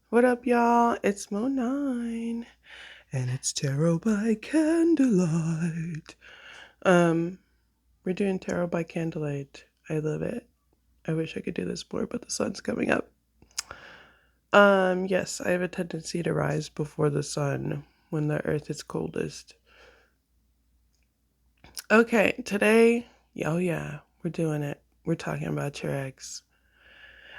What up, y'all? It's Mo9, and it's Tarot by Candlelight. Um, we're doing Tarot by Candlelight. I love it. I wish I could do this more, but the sun's coming up. Yes, I have a tendency to rise before the sun when the earth is coldest. Okay, today, oh yeah, we're doing it. We're talking about your ex.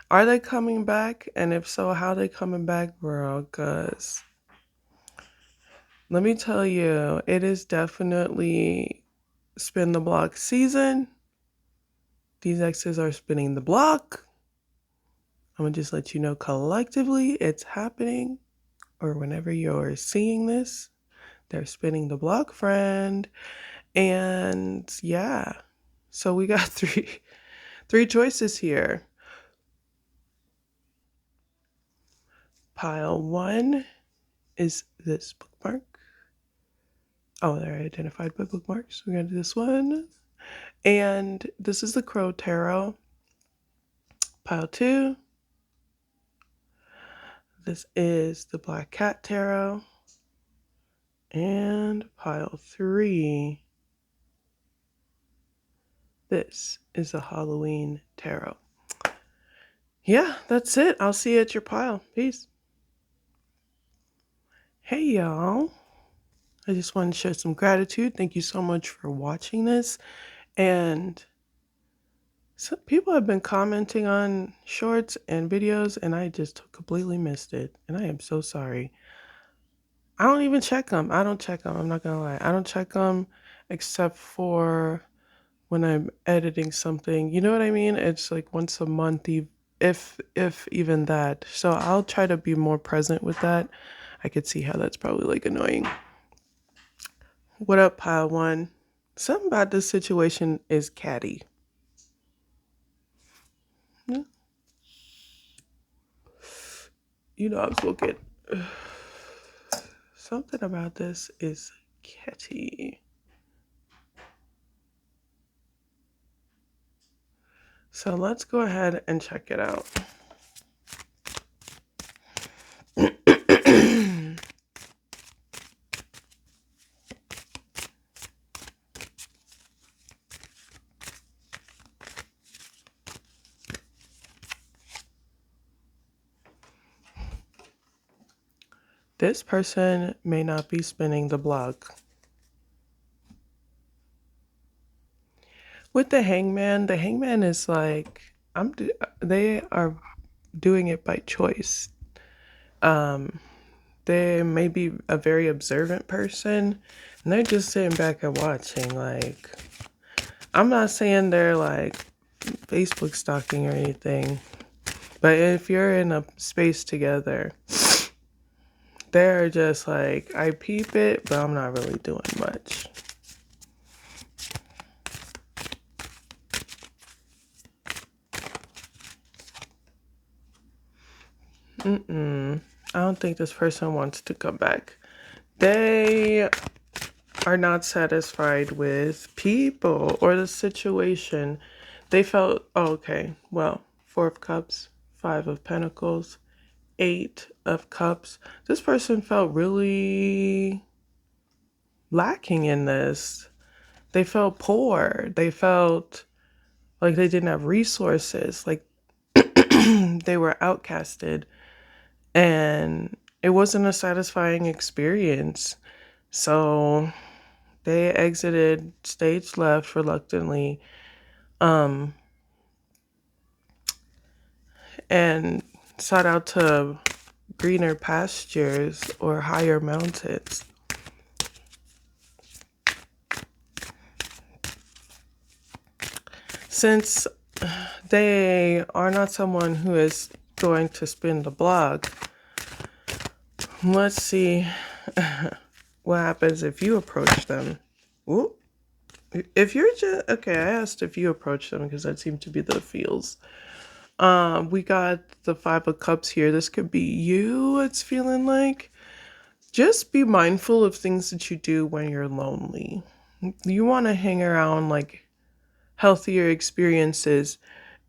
Are they coming back? And if so, how they coming back, bro? Cause let me tell you, it is definitely spin the block season. These exes are spinning the block. I'm gonna just let you know collectively it's happening, or whenever you're seeing this, they're spinning the block, friend. And yeah, so we got three choices here. Pile one is this bookmark. Oh, they're identified by bookmarks. We're gonna do this one. And this is the Crow Tarot. Pile two. This is the Black Cat Tarot. And pile three. This is the Halloween Tarot. Yeah, that's it. I'll see you at your pile. Peace. Hey, y'all. I just wanted to show some gratitude. Thank you so much for watching this. And some people have been commenting on shorts and videos, and I just completely missed it. And I am so sorry. I don't even check them. I don't check them. I'm not going to lie. I don't check them except for when I'm editing something. You know what I mean? It's like once a month, if even that. So I'll try to be more present with that. I could see how that's probably like annoying. What up, pile one? Something about this situation is catty. Yeah. You know, I was looking. Something about this is catty. So let's go ahead and check it out. This person may not be spinning the block. With the hangman is like they are doing it by choice. Um, they may be a very observant person, and they're just sitting back and watching. Like, I'm not saying they're like Facebook stalking or anything, but if you're in a space together, they're just like, I peep it, but I'm not really doing much. I don't think this person wants to come back. They are not satisfied with people or the situation. They felt, oh, okay, well, 4 of Cups, 5 of Pentacles, 8 of Cups. This person felt really lacking in this. They felt poor. They felt like they didn't have resources, like they were outcasted, and it wasn't a satisfying experience. So they exited stage left reluctantly, and sought out to greener pastures or higher mountains. Since they are not someone who is going to spin the block, let's see what happens if you approach them. Ooh. If you're just, okay, I asked if you approach them because that seemed to be the feels. We got the 5 of Cups here. This could be you, it's feeling like. Just be mindful of things that you do when you're lonely. You want to hang around like healthier experiences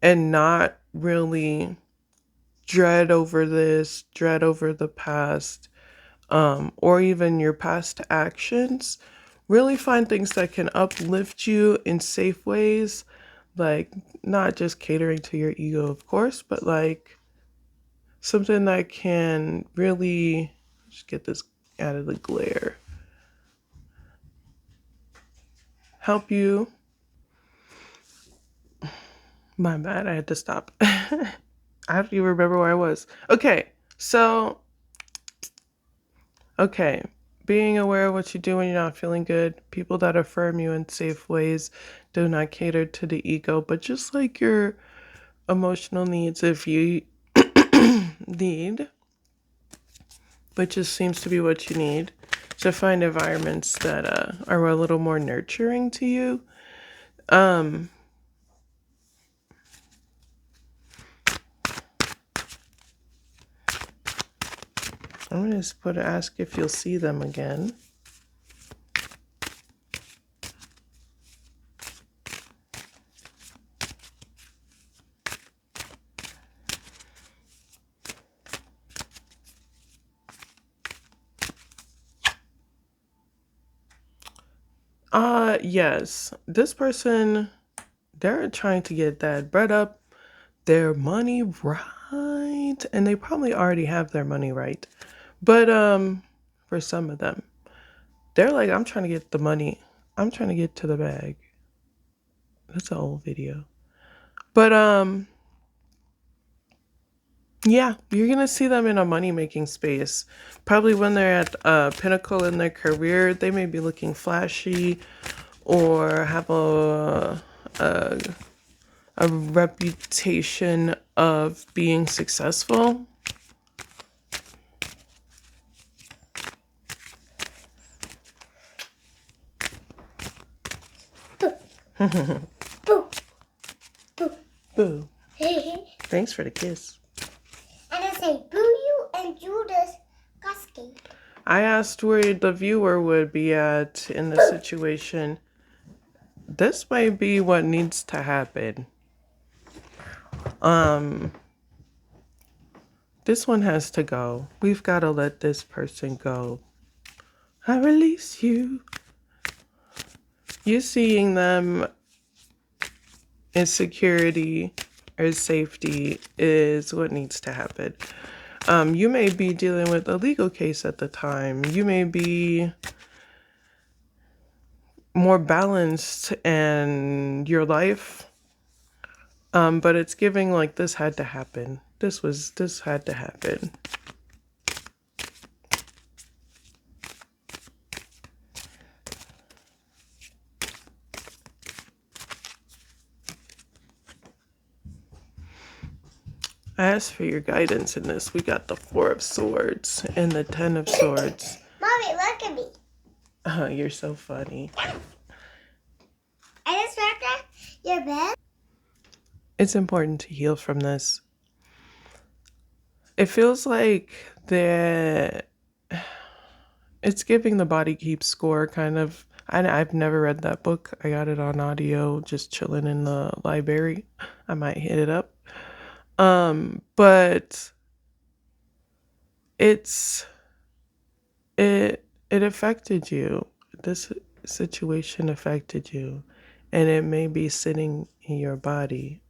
and not really dread over this, dread over the past, or even your past actions. Really find things that can uplift you in safe ways, like not just catering to your ego, of course, but like something that can really just get this out of the glare. Help you. My bad, I had to stop. I have to remember where I was. Okay, so, okay. Being aware of what you do when you're not feeling good. People that affirm you in safe ways do not cater to the ego, but just like your emotional needs, if you need, which just seems to be what you need, to find environments that are a little more nurturing to you. I'm gonna just ask if you'll see them again. Yes. This person, they're trying to get that bread up, their money right, and they probably already have their money right. But for some of them, they're like, I'm trying to get the money. I'm trying to get to the bag. That's an old video. But yeah, you're gonna see them in a money-making space. Probably when they're at a pinnacle in their career, they may be looking flashy or have a reputation of being successful. Boo. Boo. Boo. Boo. Thanks for the kiss. And I say boo you and Judas Gusky. I asked where the viewer would be at in the situation. This might be what needs to happen. This one has to go. We've got to let this person go. I release you. You seeing them in security or safety is what needs to happen. You may be dealing with a legal case at the time. You may be more balanced in your life. But it's giving like this had to happen. This had to happen. I asked for your guidance in this. We got the 4 of Swords and the 10 of Swords. Mommy, look at me. Oh, you're so funny. I just wrapped up your bed. It's important to heal from this. It feels like it's giving the body keeps score kind of. I've never read that book. I got it on audio, just chilling in the library. I might hit it up. But it affected you. This situation affected you, and it may be sitting in your body,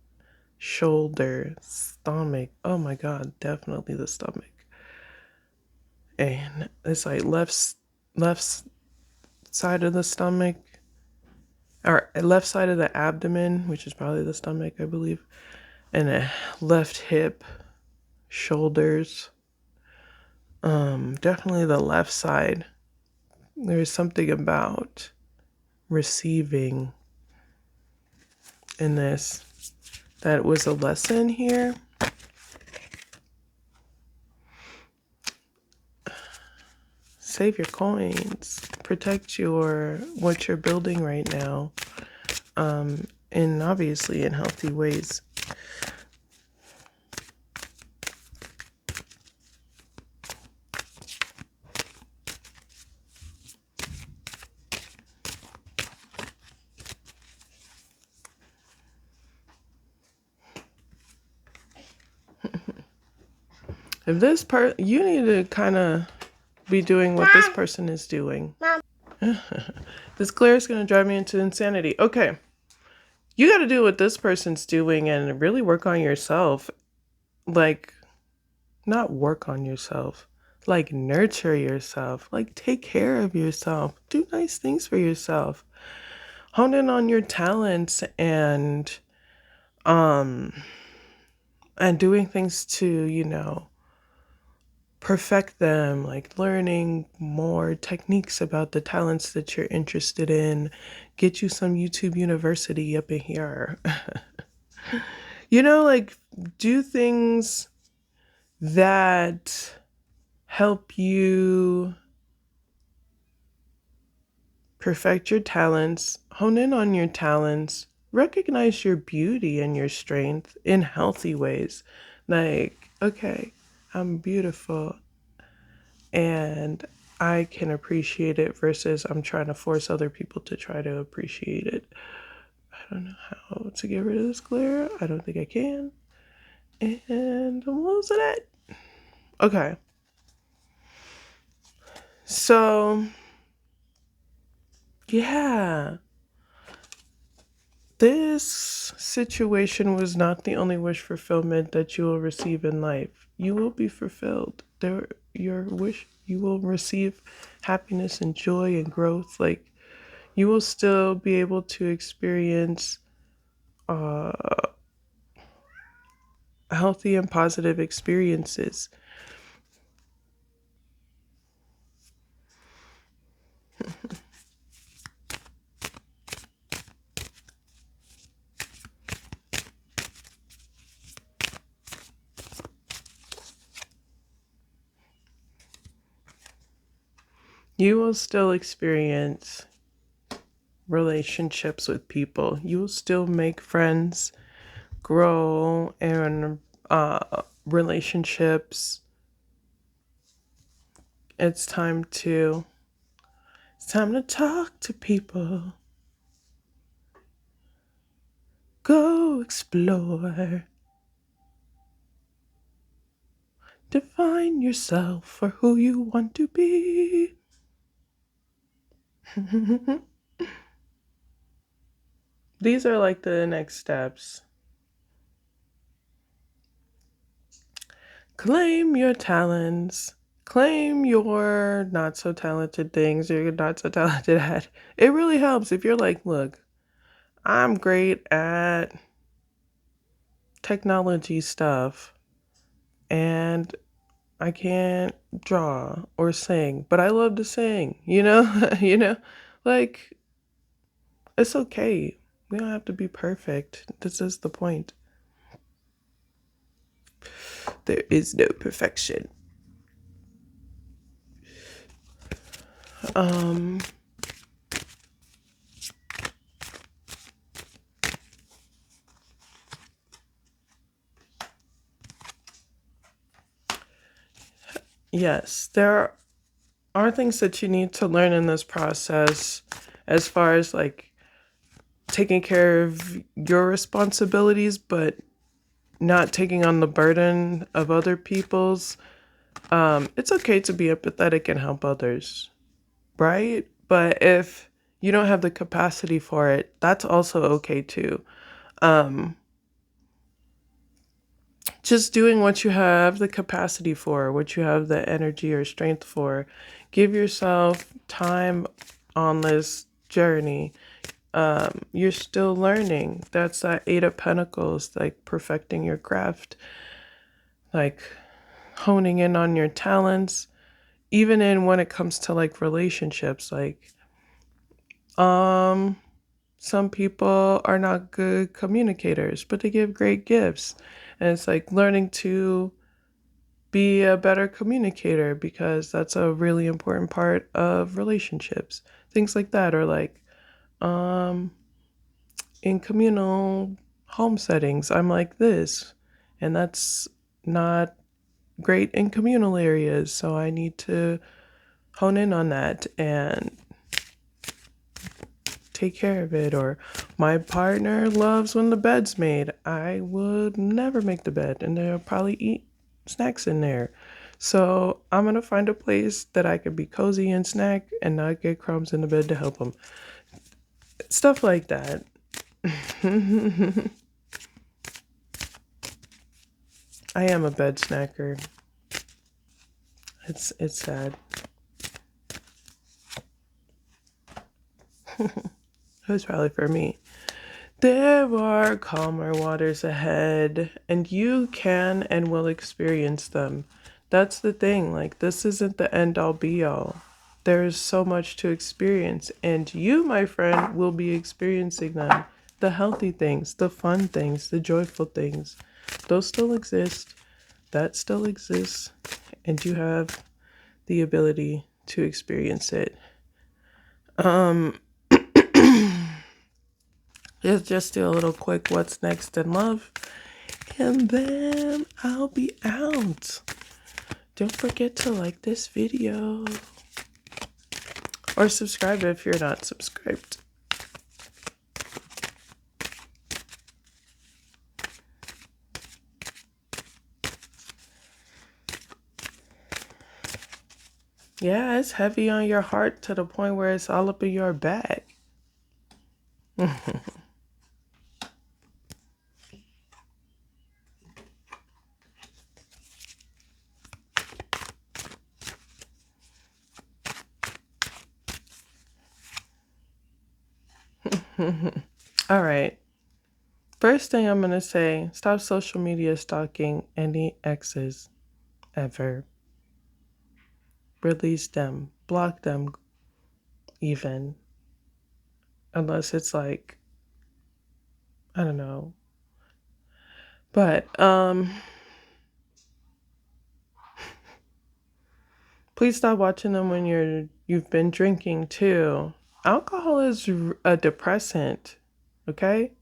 shoulder, stomach. Oh my God, definitely the stomach. And it's like left side of the stomach, or left side of the abdomen, which is probably the stomach, I believe, and a left hip, shoulders. Definitely the left side. There's something about receiving in this that was a lesson here. Save your coins. Protect what you're building right now. And obviously in healthy ways. If this you need to kind of be doing what this person is doing. Mom. This glare is going to drive me into insanity. Okay. You got to do what this person's doing and really work on yourself. Like, not work on yourself. Like, nurture yourself. Like, take care of yourself. Do nice things for yourself. Hone in on your talents and doing things to, perfect them, like learning more techniques about the talents that you're interested in. Get you some YouTube University up in here. Like do things that help you perfect your talents, hone in on your talents, recognize your beauty and your strength in healthy ways. Like, okay, I'm beautiful and I can appreciate it versus I'm trying to force other people to try to appreciate it. I don't know how to get rid of this glare. I don't think I can. And I'm losing it. Okay. So, yeah. This situation was not the only wish fulfillment that you will receive in life. You will be fulfilled. Your wish, you will receive happiness and joy and growth. Like, you will still be able to experience uh, healthy and positive experiences. You will still experience relationships with people. You will still make friends, grow in relationships. It's time to talk to people. Go explore. Define yourself for who you want to be. These are like the next steps. Claim your talents. Claim your not so talented things or you're not so talented at. It really helps if you're like, look, I'm great at technology stuff and I can't draw or sing, but I love to sing, like it's okay. We don't have to be perfect. This is the point. There is no perfection. Yes, there are things that you need to learn in this process as far as like taking care of your responsibilities, but not taking on the burden of other people's. It's okay to be empathetic and help others, right? But if you don't have the capacity for it, that's also okay too. Just doing what you have the capacity for, what you have the energy or strength for. Give yourself time on this journey. You're still learning. That's that Eight of Pentacles, like perfecting your craft, like honing in on your talents, even in when it comes to like relationships. Like, some people are not good communicators, but they give great gifts. And it's like learning to be a better communicator because that's a really important part of relationships. Things like that, or like in communal home settings, I'm like this, and that's not great in communal areas. So I need to hone in on that and take care of it. Or my partner loves when the bed's made. I would never make the bed, and they'll probably eat snacks in there. So I'm going to find a place that I could be cozy and snack and not get crumbs in the bed to help them. Stuff like that. I am a bed snacker. It's sad. It was probably for me. There are calmer waters ahead, and you can and will experience them. That's the thing. Like, this isn't the end all be all. There's so much to experience, and you, my friend, will be experiencing them. The healthy things, the fun things, the joyful things. Those still exist. That still exists. And you have the ability to experience it. Let's just do a little quick what's next in love. And then I'll be out. Don't forget to like this video. Or subscribe if you're not subscribed. Yeah, it's heavy on your heart to the point where it's all up in your back. All right. First thing I'm going to say, stop social media stalking any exes ever. Release them, block them even. Unless it's like, I don't know. But please stop watching them when you've been drinking too. Alcohol is a depressant, okay?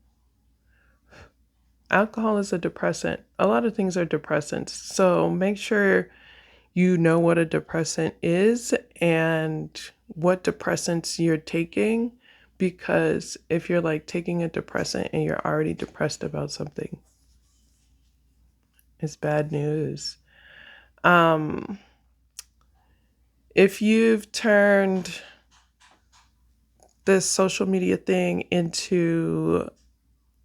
Alcohol is a depressant. A lot of things are depressants. So make sure you know what a depressant is and what depressants you're taking, because if you're like taking a depressant and you're already depressed about something, it's bad news. If you've turned this social media thing into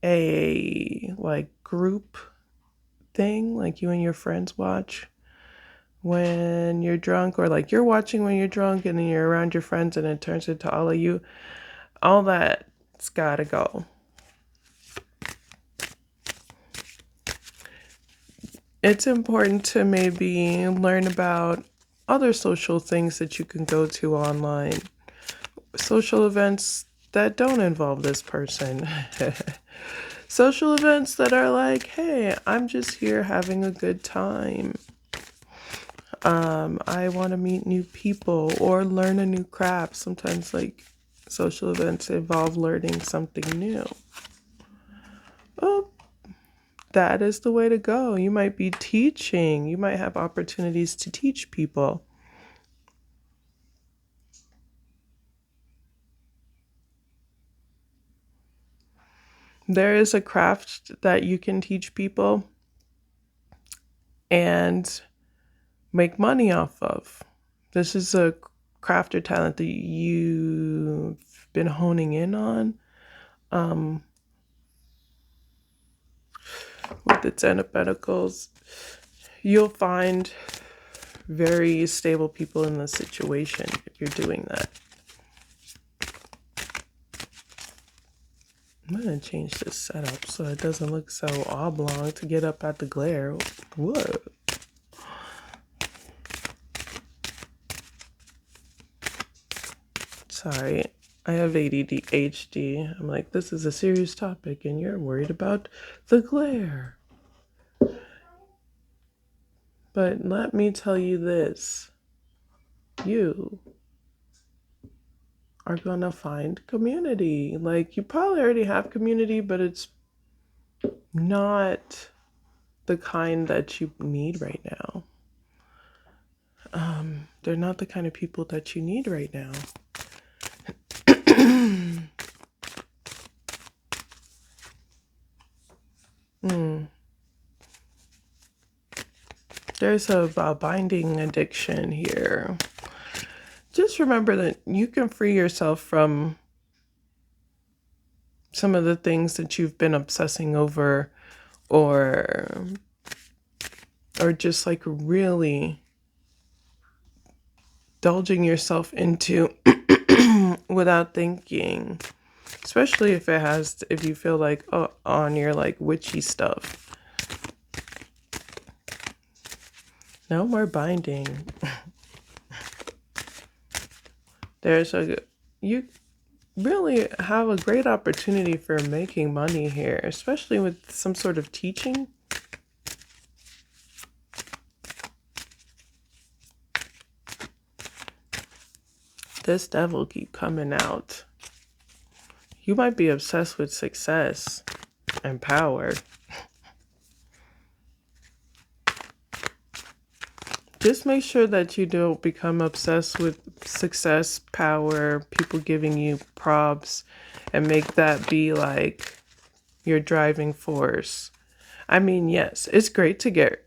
a like group thing, like you and your friends watch when you're drunk, or like you're watching when you're drunk and then you're around your friends and it turns into all of you, all that's gotta go. It's important to maybe learn about other social things that you can go to online, social events that don't involve this person. Social events that are like, hey, I'm just here having a good time. I want to meet new people or learn a new craft. Sometimes, like, social events involve learning something new. Oh, that is the way to go. You might be teaching. You might have opportunities to teach people. There is a craft that you can teach people and make money off of. This is a craft or talent that you've been honing in on. With the Ten of Pentacles, you'll find very stable people in the situation if you're doing that. I'm going to change this setup so it doesn't look so oblong to get up at the glare. Whoa. Sorry, I have ADHD. I'm like, this is a serious topic and you're worried about the glare. But let me tell you this. You are going to find community. Like, you probably already have community, but it's not the kind that you need right now. They're not the kind of people that you need right now. There's a binding addiction here. Just remember that you can free yourself from some of the things that you've been obsessing over, or just like really indulging yourself into without thinking, especially if you feel like on your like witchy stuff. No more binding. You really have a great opportunity for making money here, especially with some sort of teaching. This devil keep coming out. You might be obsessed with success and power. Just make sure that you don't become obsessed with success, power, people giving you props, and make that be like your driving force. I mean, yes, it's great to get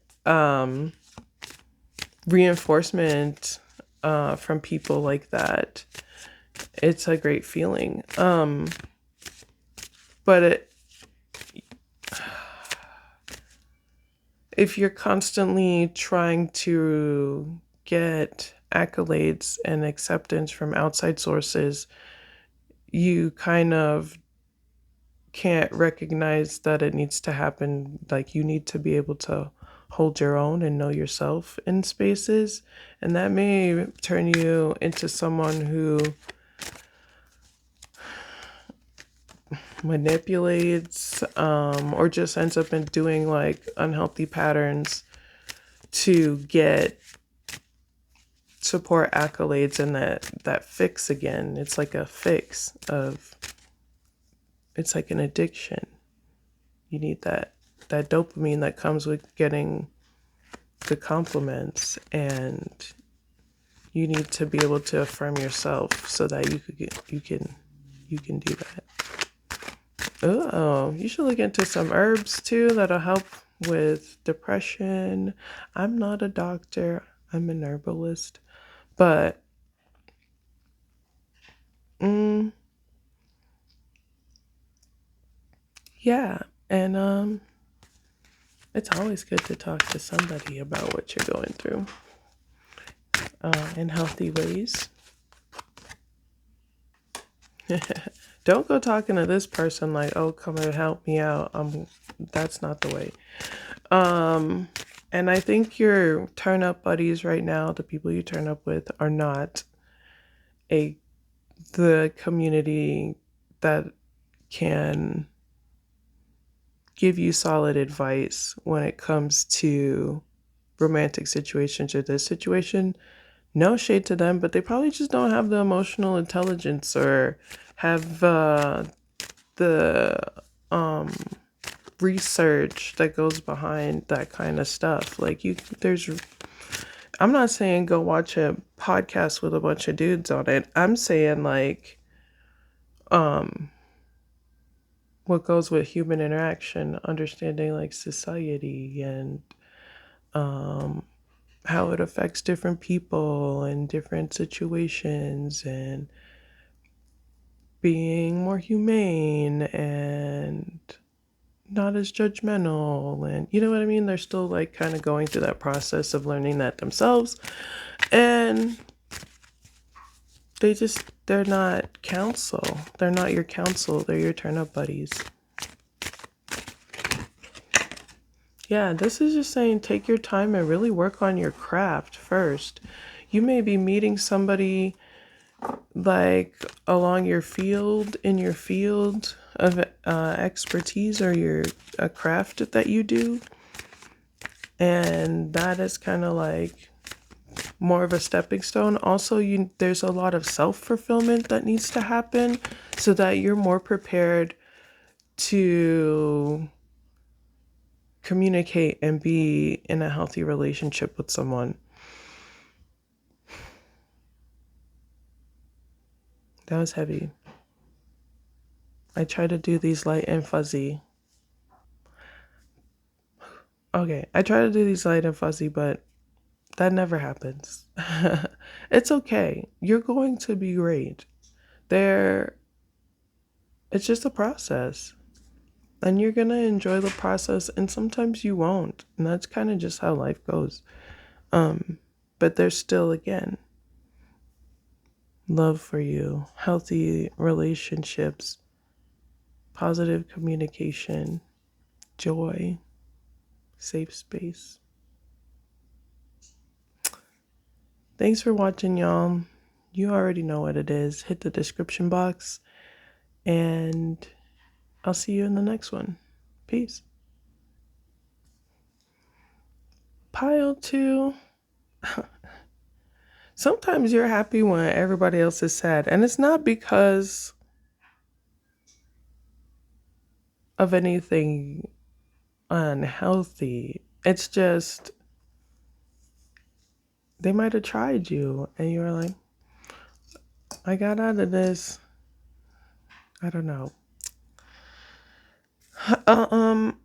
reinforcement from people like that. It's a great feeling. But if you're constantly trying to get accolades and acceptance from outside sources, you kind of can't recognize that it needs to happen. Like, you need to be able to hold your own and know yourself in spaces. And that may turn you into someone who manipulates or just ends up in doing like unhealthy patterns to get support, accolades, and that fix again. It's like a fix of, it's like an addiction. You need that dopamine that comes with getting the compliments, and you need to be able to affirm yourself so that you can do that. Oh, you should look into some herbs too that'll help with depression. I'm not a doctor, I'm an herbalist, but yeah, and it's always good to talk to somebody about what you're going through in healthy ways. Don't go talking to this person like, oh, come and help me out. That's not the way. And I think your turn up buddies right now, the people you turn up with, are not the community that can give you solid advice when it comes to romantic situations or this situation. No shade to them, but they probably just don't have the emotional intelligence or have the research that goes behind that kind of stuff. Like, I'm not saying go watch a podcast with a bunch of dudes on it. I'm saying like what goes with human interaction, understanding like society and how it affects different people in different situations, and being more humane and not as judgmental. And you know what I mean? They're still like kind of going through that process of learning that themselves. And they're not counsel. They're not your counsel. They're your turn up buddies. Yeah, this is just saying take your time and really work on your craft first. You may be meeting somebody like along your field, in your field of expertise, or your a craft that you do, and that is kind of like more of a stepping stone. Also, there's a lot of self-fulfillment that needs to happen so that you're more prepared to communicate and be in a healthy relationship with someone. That was heavy. I try to do these light and fuzzy. Okay, I try to do these light and fuzzy, but that never happens. It's okay. You're going to be great. There, it's just a process. And you're going to enjoy the process, and sometimes you won't. And that's kind of just how life goes. But there's still, again, love for you, healthy relationships, positive communication, joy, safe space. Thanks for watching, y'all. You already know what it is. Hit the description box, and I'll see you in the next one. Peace. Pile 2. Sometimes you're happy when everybody else is sad, and it's not because of anything unhealthy. It's just they might have tried you, and you're like, I got out of this. I don't know. Um,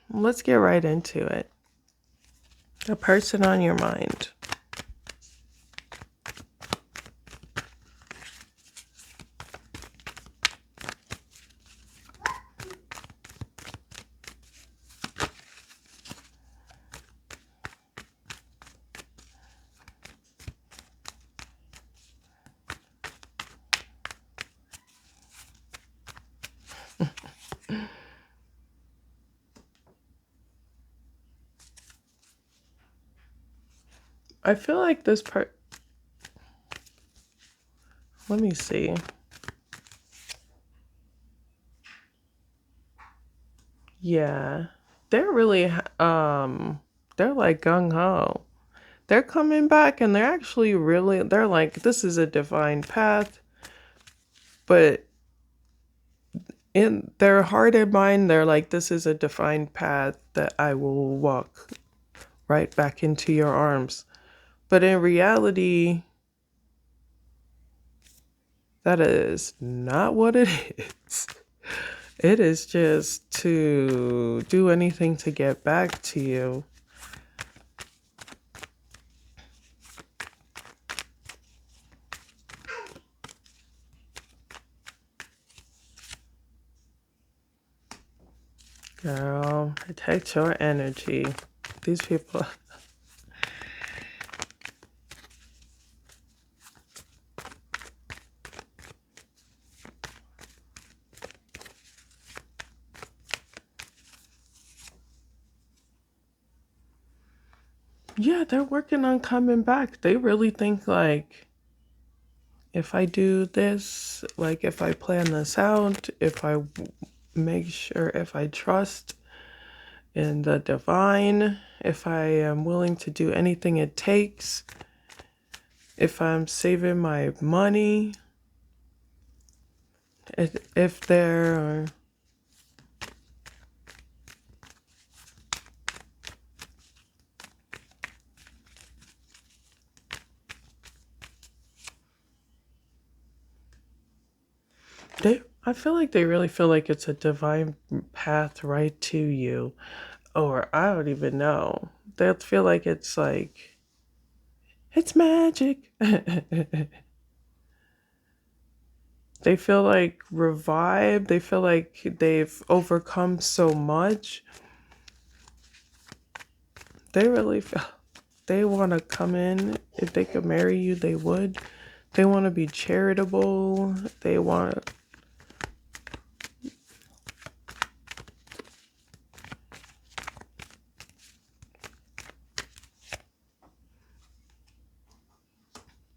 let's get right into it. The person on your mind. I feel like this part. Let me see. Yeah, they're really they're like gung ho. They're coming back, and they're actually really, they're like, this is a defined path, but in their heart and mind, they're like, this is a defined path that I will walk right back into your arms. But in reality, that is not what it is. It is just to do anything to get back to you. Girl, protect your energy. These people. Yeah, they're working on coming back. They really think like, if I do this, like if I plan this out, if I make sure, if I trust in the divine, if I am willing to do anything it takes, if I'm saving my money, if they're I feel like they really feel like it's a divine path right to you. Or I don't even know. They'll feel like it's magic. They feel like revived. They feel like they've overcome so much. They really feel they want to come in. If they could marry you, they would. They want to be charitable. They want.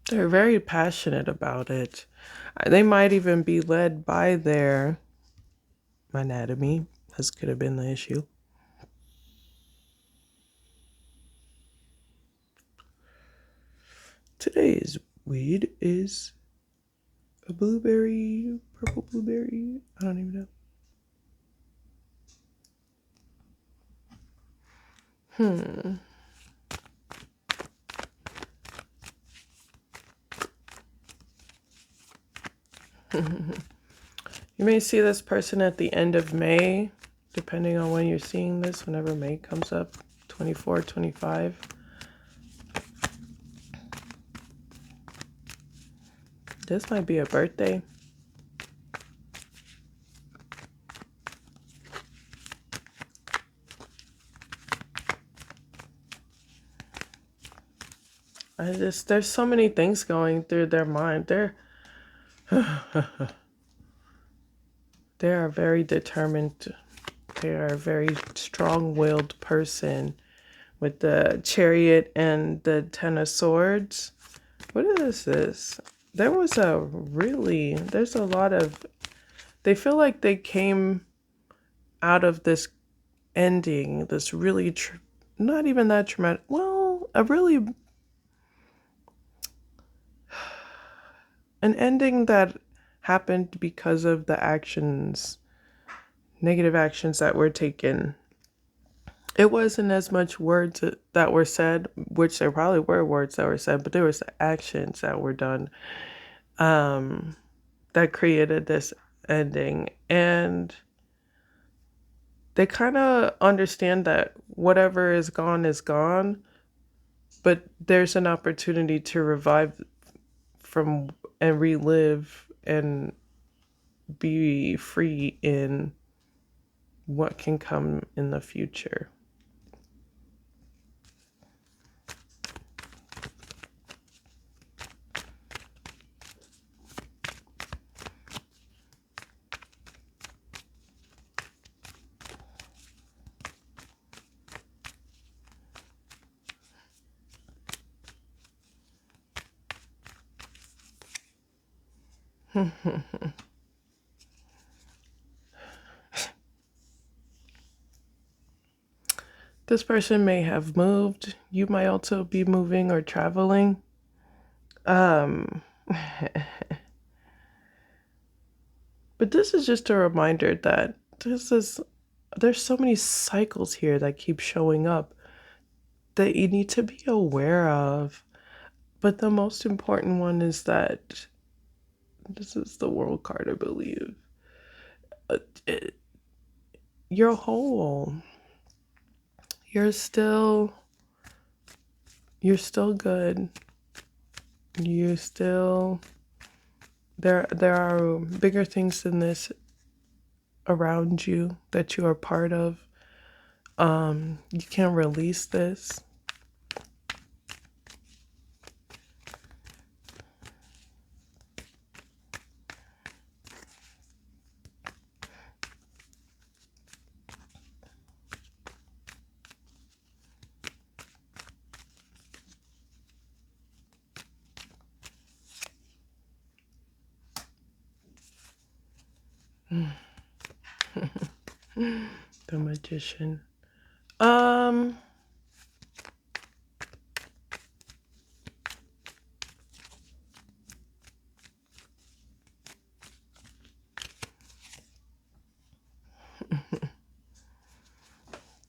They're very passionate about it. They might even be led by their anatomy. This could have been the issue. Today's weed is a blueberry, purple blueberry. I don't even know. You may see this person at the end of May. depending on when you're seeing this, whenever May comes up, 24, 25. This might be a birthday. There's so many things going through their mind. They are very determined. They are a very strong-willed person with the Chariot and the Ten of Swords. What is this? There's a lot of, they feel like they came out of this ending, this really, not even that traumatic, well, an ending that happened because of the negative actions that were taken. It wasn't as much words that were said, which there probably were words that were said, but there was actions that were done that created this ending. And they kind of understand that whatever is gone, but there's an opportunity to revive from and relive and be free in what can come in the future. This person may have moved. You might also be moving or traveling. But this is just a reminder that there's so many cycles here that keep showing up that you need to be aware of. But the most important one is that this is the World card, I believe. You're whole. You're still good. You still there are bigger things than this around you that you are part of. You can release this. The Magician.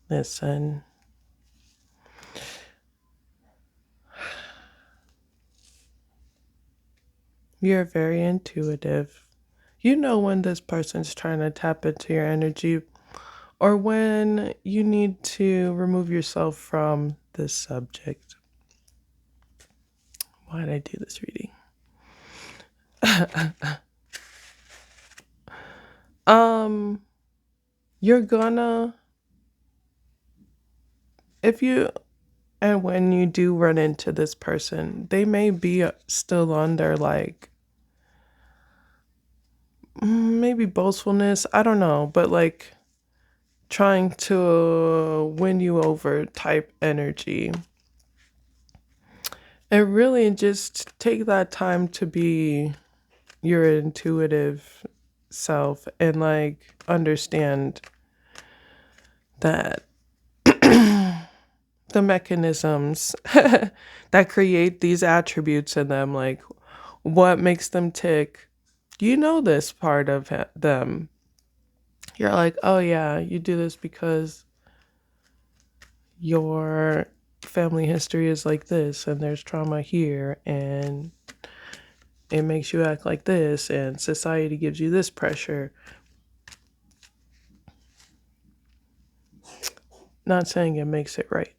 Listen. You're very intuitive. You know when this person's trying to tap into your energy or when you need to remove yourself from this subject. Why did I do this reading? You're gonna, if you, and when you do run into this person, they may be still on their like, maybe boastfulness, I don't know, but like trying to win you over type energy. And really just take that time to be your intuitive self and like understand that the mechanisms that create these attributes in them, like what makes them tick. You know this part of them. You're like, oh yeah, you do this because your family history is like this and there's trauma here and it makes you act like this and society gives you this pressure. Not saying it makes it right.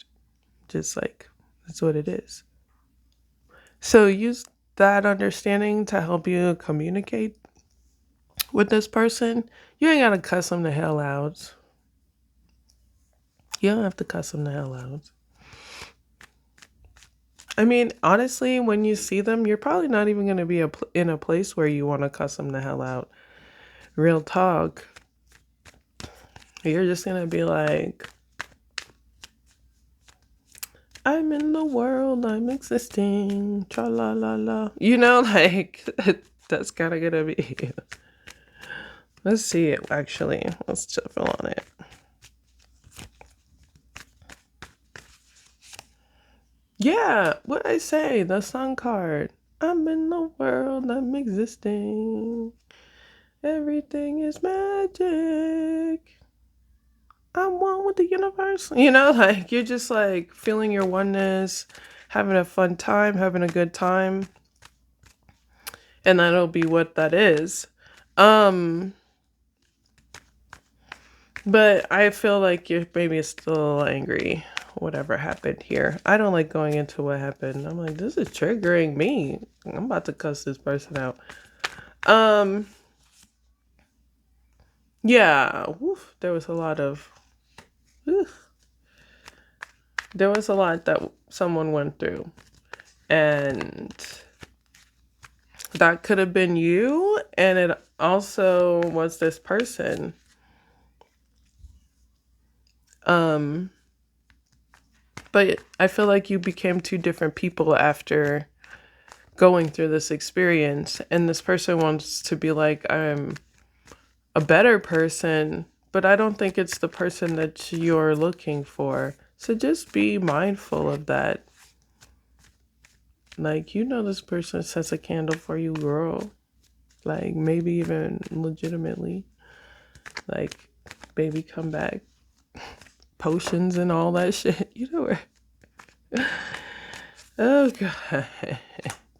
Just like, that's what it is. So use that understanding to help you communicate with this person. You ain't gotta cuss them the hell out. You don't have to cuss them the hell out. I mean, honestly, when you see them, you're probably not even going to be in a place where you want to cuss them the hell out. Real talk. You're just going to be like, I'm in the world, I'm existing, tra la la la. You know, like, that's kind of going to be. Let's see it, actually. Let's shuffle on it. Yeah, what I say, the sun card. I'm in the world, I'm existing. Everything is magic. I'm one with the universe. You know, like you're just like feeling your oneness, having a fun time, having a good time. And that'll be what that is. But I feel like you're maybe still angry, whatever happened here. I don't like going into what happened. I'm like, this is triggering me. I'm about to cuss this person out. Yeah, woof, there was a lot of there was a lot that someone went through. And that could have been you, and it also was this person. But I feel like you became two different people after going through this experience, and this person wants to be like, I'm a better person, but I don't think it's the person that you're looking for. So just be mindful of that. Like, you know, this person sets a candle for you, girl. Like, maybe even legitimately. Like, baby, come back. Potions and all that shit. You know where? Oh, God.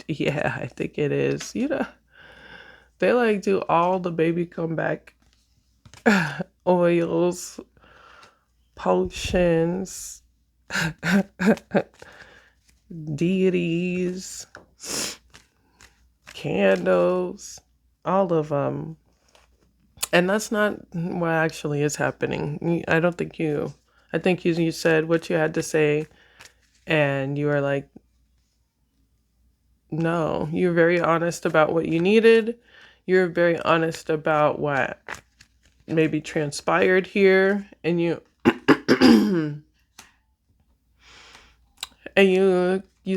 Yeah, I think it is. You know, they like do all the baby come back oils, potions, deities, candles, all of them. And that's not what actually is happening. I think you said what you had to say, and you were like, no, you're very honest about what you needed. You're very honest about what maybe transpired here, and you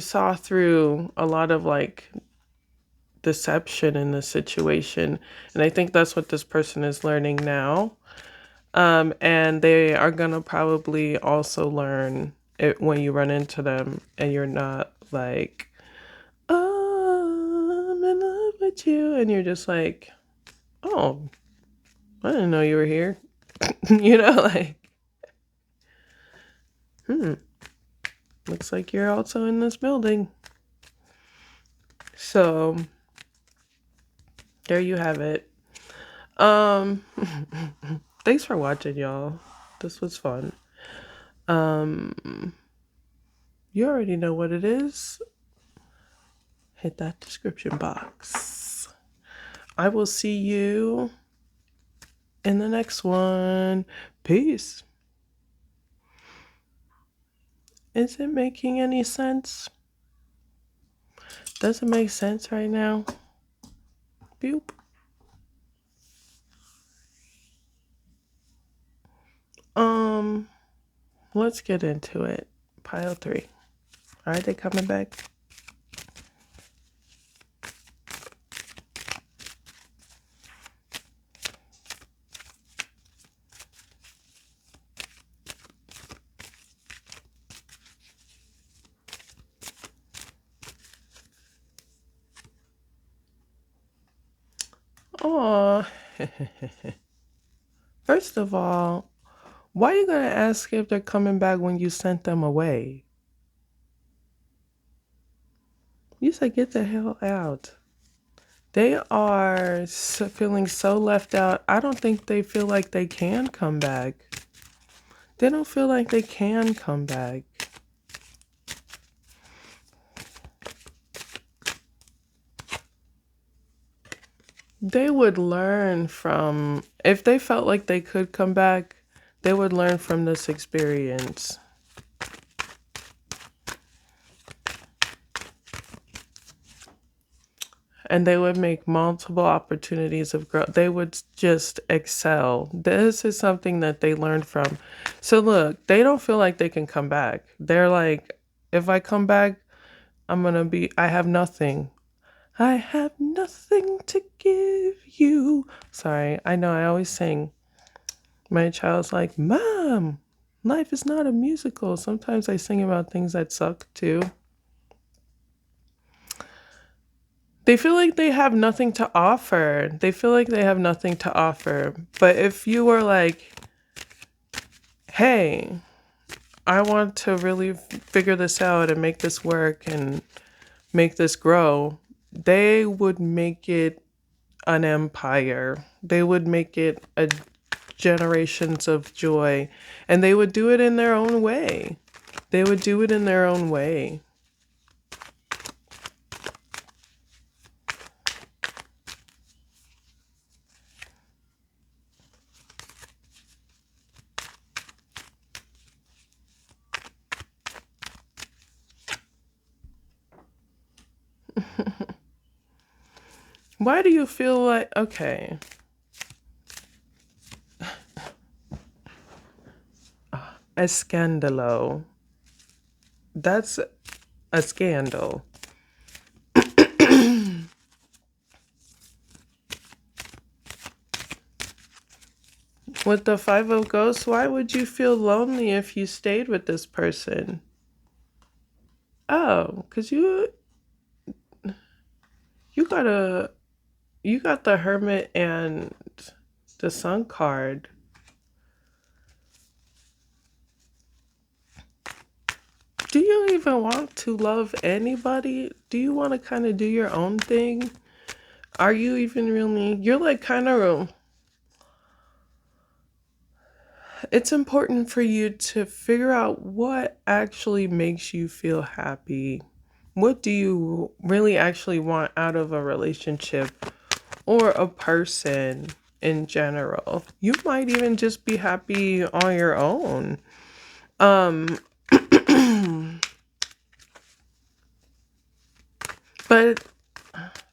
saw through a lot of like deception in the situation. And I think that's what this person is learning now. And they are gonna probably also learn it when you run into them and you're not like, oh, I'm in love with you, and you're just like, oh, I didn't know you were here. You know, like, looks like you're also in this building. So there you have it. Thanks for watching, y'all. This was fun. You already know what it is. Hit that description box. I will see you in the next one. Peace. Is it making any sense? Does it make sense right now? Boop. Let's get into it. Pile 3. Are they coming back? Aw. First of all, why are you going to ask if they're coming back when you sent them away? You said get the hell out. They are feeling so left out. I don't think they feel like they can come back. They don't feel like they can come back. They would learn from, if they felt like they could come back, they would learn from this experience. And they would make multiple opportunities of growth. They would just excel. This is something that they learned from. So look, they don't feel like they can come back. They're like, if I come back, I have nothing. I have nothing to give you. Sorry, I know I always sing. My child's like, Mom, life is not a musical. Sometimes I sing about things that suck too. They feel like they have nothing to offer. They feel like they have nothing to offer. But if you were like, hey, I want to really figure this out and make this work and make this grow, they would make it an empire. They would make it a generations of joy. And they would do it in their own way. They would do it in their own way. Why do you feel like, okay, a scandalo? That's a scandal. With the Five of Ghosts, why would you feel lonely if you stayed with this person? Oh, because you got a you got the Hermit and the Sun card. Do you even want to love anybody? Do you want to kind of do your own thing? Are you even really, you're like kind of, it's important for you to figure out what actually makes you feel happy. What do you really actually want out of a relationship or a person in general? You might even just be happy on your own. Um, but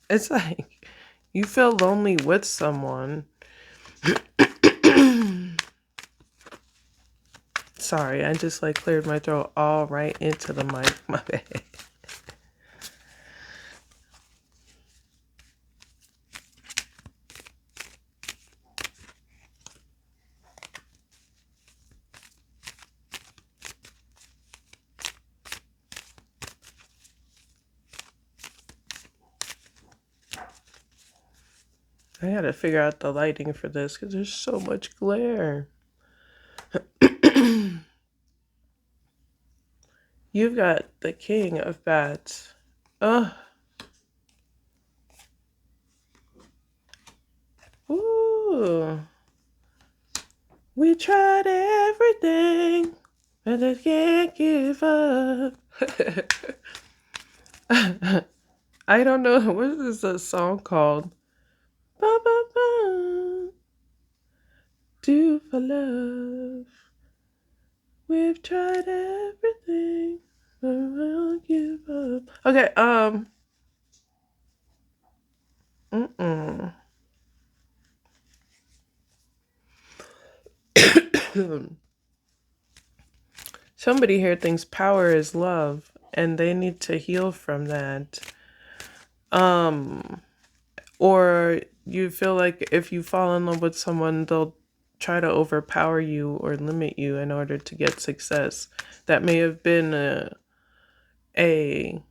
it's like you feel lonely with someone. Sorry, I just like cleared my throat all right into the mic. My bad. I gotta figure out the lighting for this because there's so much glare. You've got the King of Bats. Oh, ooh. We tried everything, but I can't give up. I don't know. What is this song called? Ba, ba, ba. Do for love. We've tried everything, but we'll give up. Okay, mm-mm. Somebody here thinks power is love, and they need to heal from that. Um, or you feel like if you fall in love with someone, they'll try to overpower you or limit you in order to get success. That may have been a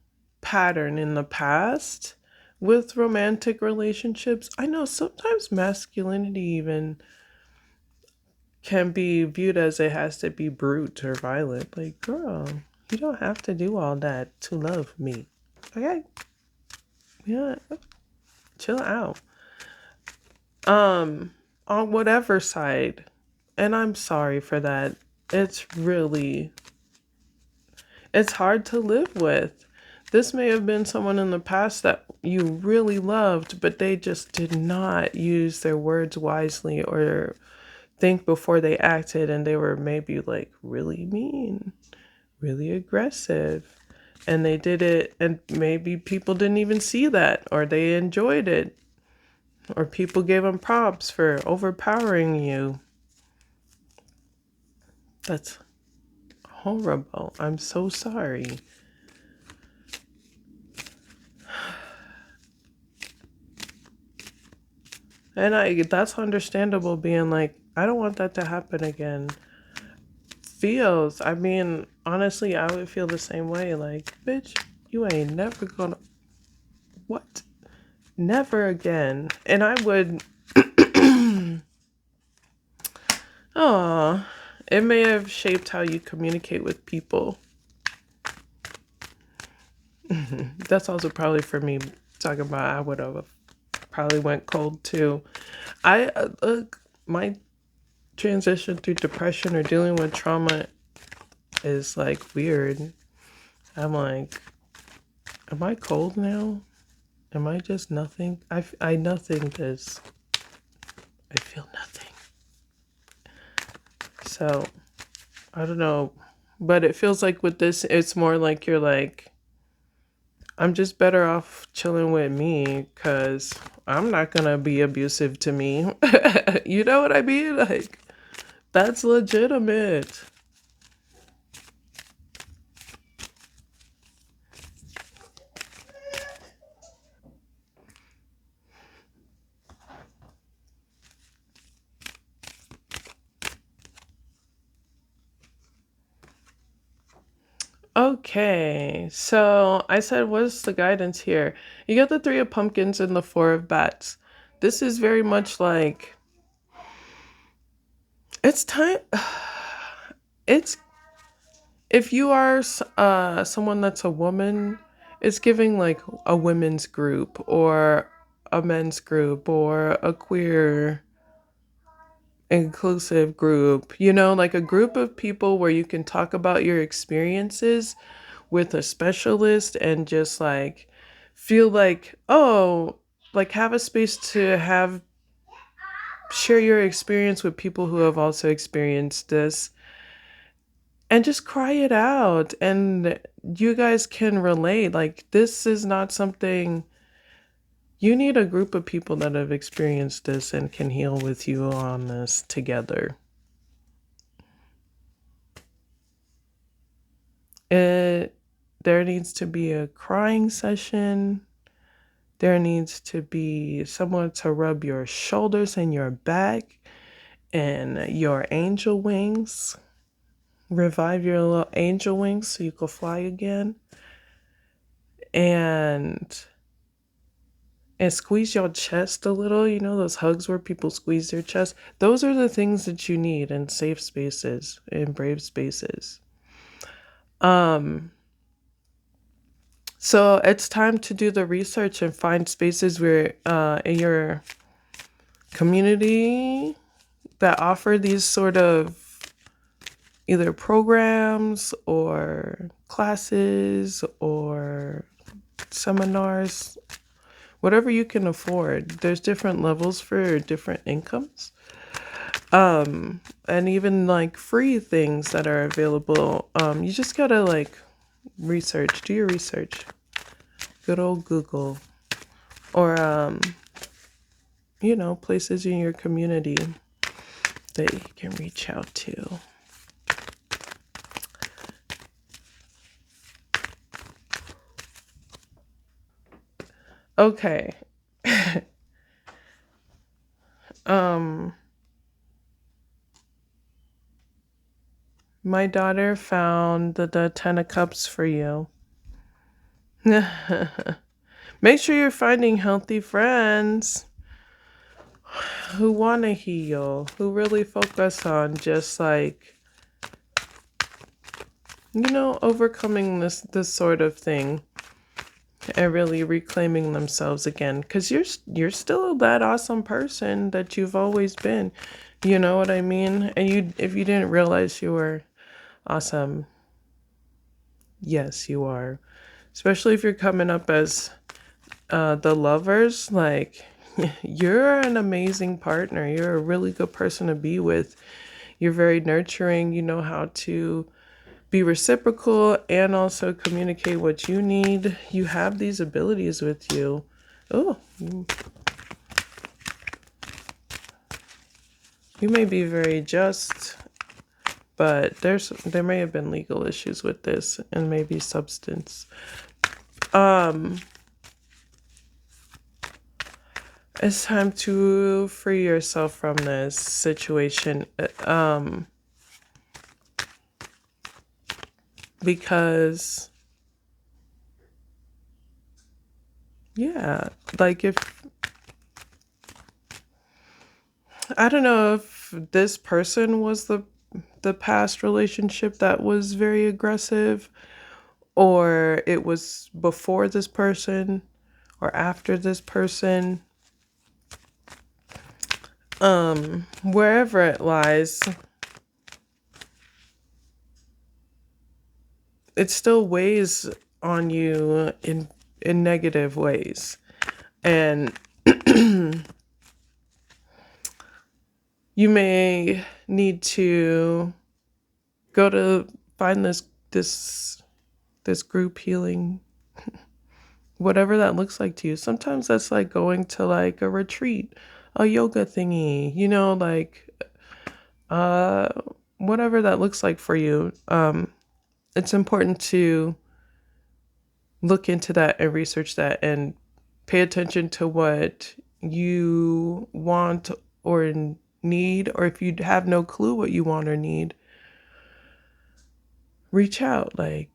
pattern in the past with romantic relationships. I know sometimes masculinity even can be viewed as it has to be brute or violent. Like, girl, you don't have to do all that to love me. Okay? Yeah, chill out. On whatever side. And I'm sorry for that. it's really, it's hard to live with. This may have been someone in the past that you really loved, but they just did not use their words wisely or think before they acted, and they were maybe like really mean, really aggressive. And they did it, and maybe people didn't even see that, or they enjoyed it, or people gave them props for overpowering you. That's horrible. I'm so sorry. And that's understandable, being like, I don't want that to happen again. Feels, I mean, honestly, I would feel the same way. Like, bitch, you ain't never gonna, what? Never again. And I would, oh, it may have shaped how you communicate with people. That's also probably for me talking about, I would have probably went cold too. I look, my transition through depression or dealing with trauma is like weird. I'm like, am I cold now? Am I just nothing? I nothing this. I feel nothing. So I don't know, but it feels like with this, it's more like you're like, I'm just better off chilling with me because I'm not gonna be abusive to me. You know what I mean? Like, that's legitimate. Okay, so I said, what's the guidance here? You got the Three of Pumpkins and the Four of Bats. This is very much like, it's time. It's, if you are someone that's a woman, it's giving like a women's group or a men's group or a queer inclusive group, like a group of people where you can talk about your experiences with a specialist and just like feel like, oh, like have a space to have share your experience with people who have also experienced this and just cry it out, and you guys can relate. Like, this is not something, you need a group of people that have experienced this and can heal with you on this together. It There needs to be a crying session. There needs to be someone to rub your shoulders and your back and your angel wings. Revive your little angel wings so you can fly again. And squeeze your chest a little. You know those hugs where people squeeze their chest? Those are the things that you need in safe spaces, in brave spaces. So it's time to do the research and find spaces where in your community that offer these sort of either programs or classes or seminars, whatever you can afford. There's different levels for different incomes. And even like free things that are available. You just gotta like do your research. Good old Google. Or places in your community that you can reach out to. Okay. My daughter found the Ten of Cups for you. Make sure you're finding healthy friends who want to heal, who really focus on just like, overcoming this sort of thing and really reclaiming themselves again, because you're still that awesome person that you've always been. You know what I mean? And if you didn't realize you were awesome, yes, you are. Especially if you're coming up as the lovers, like you're an amazing partner. You're a really good person to be with. You're very nurturing. You know how to be reciprocal and also communicate what you need. You have these abilities with you. Oh, you may be very just, but there may have been legal issues with this and maybe substance. It's time to free yourself from this situation. Because yeah, like if I don't know if this person was the past relationship that was very aggressive, or it was before this person or after this person. Wherever it lies, it still weighs on you in negative ways. And you may need to go to find this group healing, whatever that looks like to you. Sometimes that's like going to like a retreat, a yoga thingy, like uh whatever that looks like for you. It's important to look into that and research that and pay attention to what you want or need, or if you have no clue what you want or need, reach out, like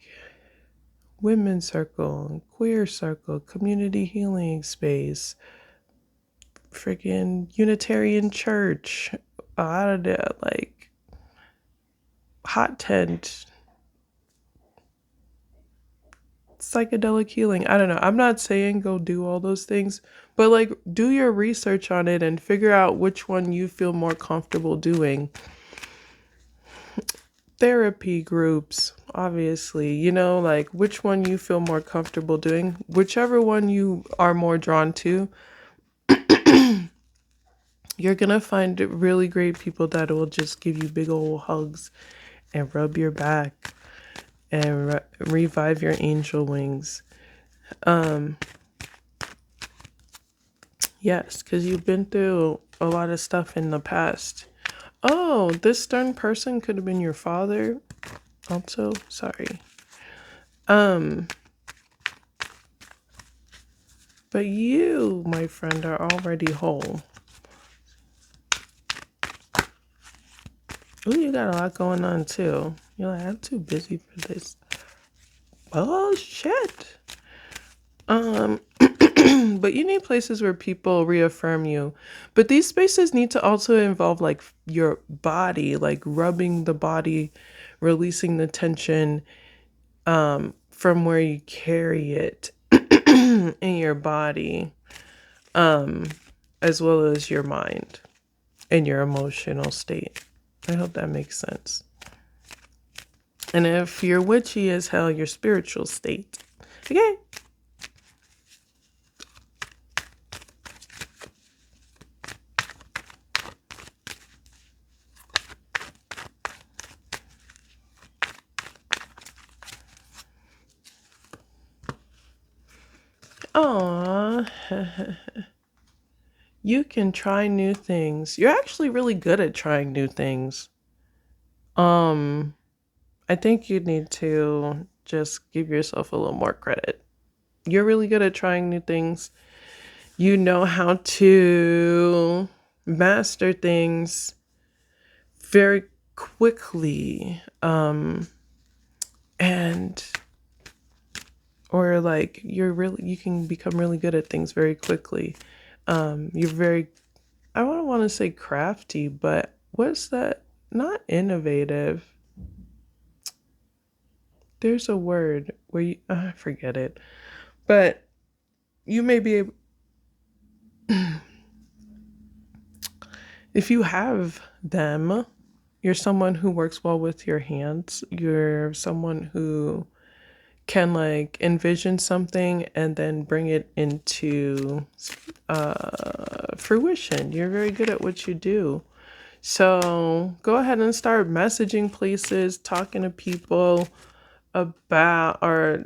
women's circle, queer circle, community healing space, freaking Unitarian church, I don't know, like hot tent, psychedelic healing. I don't know. I'm not saying go do all those things, but like do your research on it and figure out which one you feel more comfortable doing. Therapy groups, obviously, like which one you feel more comfortable doing, whichever one you are more drawn to. You're gonna find really great people that will just give you big old hugs and rub your back and revive your angel wings. Yes, because you've been through a lot of stuff in the past. Oh, this stern person could have been your father. Also, sorry. But you, my friend, are already whole. Oh, you got a lot going on too. You're like, I'm too busy for this. Oh shit. But you need places where people reaffirm you. But these spaces need to also involve like your body, like rubbing the body, releasing the tension from where you carry it in your body, as well as your mind and your emotional state. I hope that makes sense. And if you're witchy as hell, your spiritual state. Okay. Aww. You can try new things. You're actually really good at trying new things. Um, I think you need to just give yourself a little more credit. You're really good at trying new things. You know how to master things very quickly. And or like you can become really good at things very quickly. You're very, I don't want to say crafty, but what's that? Not innovative. There's a word where you, I forget it, but you may be able, if you have them. You're someone who works well with your hands. You're someone who can like envision something and then bring it into fruition. You're very good at what you do. So go ahead and start messaging places, talking to people about, or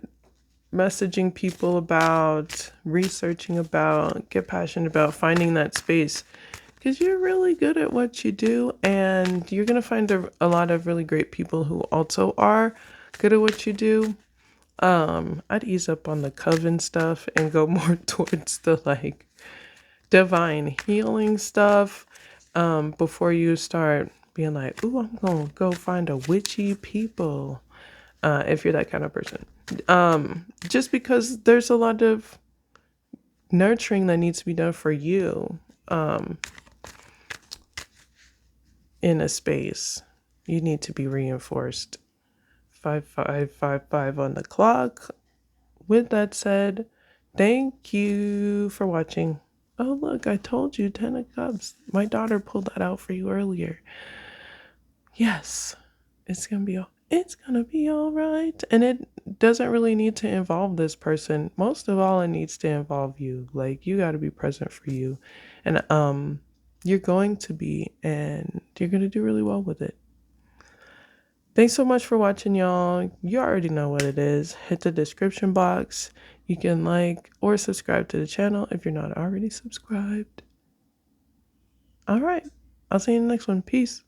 messaging people about, researching about, get passionate about finding that space because you're really good at what you do, and you're going to find a lot of really great people who also are good at what you do. I'd ease up on the coven stuff and go more towards the like divine healing stuff before you start being like, ooh, I'm gonna go find a witchy people if you're that kind of person. Just because there's a lot of nurturing that needs to be done for you in a space. You need to be reinforced. 5555 on the clock. With that said, thank you for watching. Oh, look, I told you 10 of Cups. My daughter pulled that out for you earlier. Yes, it's going to be all right. And it doesn't really need to involve this person. Most of all, it needs to involve you. Like, you got to be present for you. And you're going to be, and you're going to do really well with it. Thanks so much for watching, y'all. You already know what it is. Hit the description box. You can like or subscribe to the channel if you're not already subscribed. All right. I'll see you in the next one. Peace.